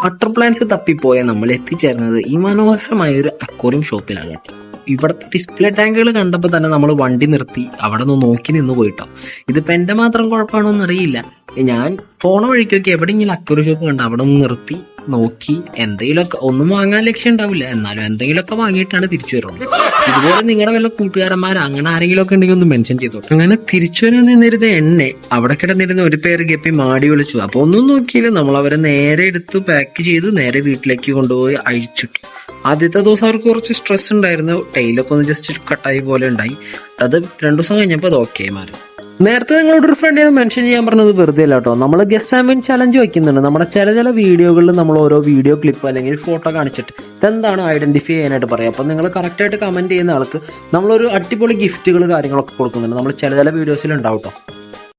Water plants തപ്പിപ്പോയ നമ്മൾ എത്തിച്ചേർന്നത് ഈ മനോഹരമായ ഒരു അക്വേറിയം ഷോപ്പിലാണ്. ഇവിടുത്തെ ഡിസ്പ്ലേ ടാങ്കുകൾ കണ്ടപ്പോൾ തന്നെ നമ്മൾ വണ്ടി നിർത്തി അവിടെ നിന്ന് നോക്കി നിന്ന് പോയിട്ടോ. ഇതിപ്പോൾ എൻ്റെ മാത്രം കുഴപ്പമാണോ എന്നറിയില്ല. ഞാൻ പോണ വഴിക്കൊക്കെ എവിടെയെങ്കിലും അക്വേറിയം ഷോപ്പ് കണ്ട അവിടെ നിന്ന് നിർത്തി നോക്കി എന്തെങ്കിലുമൊക്കെ, ഒന്നും വാങ്ങാൻ ലക്ഷ്യം ഉണ്ടാവില്ല, എന്നാലും എന്തെങ്കിലുമൊക്കെ വാങ്ങിയിട്ടാണ് തിരിച്ചു വരുന്നത്. ഇതുപോലെ നിങ്ങളുടെ വല്ല കൂട്ടുകാരന്മാർ അങ്ങനെ ആരെങ്കിലും ഒക്കെ ഉണ്ടെങ്കിൽ ഒന്ന് മെൻഷൻ ചെയ്തോട്ടെ. അങ്ങനെ തിരിച്ചു വരാൻ നിന്നിരുന്ന എന്നെ അവിടെ കിടന്നിരുന്ന ഒരു പേര് ഗപ്പി മാടി വിളിച്ചു. അപ്പൊ ഒന്നും നോക്കിയില്ല, നമ്മൾ അവരെ നേരെ എടുത്ത് പാക്ക് ചെയ്ത് നേരെ വീട്ടിലേക്ക് കൊണ്ടുപോയി അഴിച്ചിട്ടു. ആദ്യത്തെ ദിവസം അവർക്ക് കുറച്ച് സ്ട്രെസ് ഉണ്ടായിരുന്നു, ടൈലൊക്കെ ഒന്ന് ജസ്റ്റ് കട്ടായി പോലെ ഉണ്ടായി. അത് 2 ദിവസം കഴിഞ്ഞപ്പോൾ അത് ഓക്കെ മാറി. നേരത്തെ നിങ്ങളുടെ ഒരു ഫ്രണ്ടിനെ മെൻഷൻ ചെയ്യാൻ പറഞ്ഞത് വെറുതെ അല്ല കേട്ടോ. നമ്മൾ ഗെസ് ആൻഡ് വിൻ ചലഞ്ച് വയ്ക്കുന്നുണ്ട്. നമ്മുടെ ചില വീഡിയോകളിൽ നമ്മൾ ഓരോ വീഡിയോ ക്ലിപ്പ് അല്ലെങ്കിൽ ഫോട്ടോ കാണിച്ചിട്ട് ഇതെന്താണ് ഐഡന്റിഫൈ ചെയ്യാനായിട്ട് പറയാം. അപ്പം നിങ്ങൾ കറക്റ്റായിട്ട് കമന്റ് ചെയ്യുന്ന ആൾക്ക് നമ്മളൊരു അടിപൊളി ഗിഫ്റ്റുകൾ കാര്യങ്ങളൊക്കെ കൊടുക്കുന്നുണ്ട്. നമ്മൾ ചില വീഡിയോസിൽ ഉണ്ടാവും കേട്ടോ.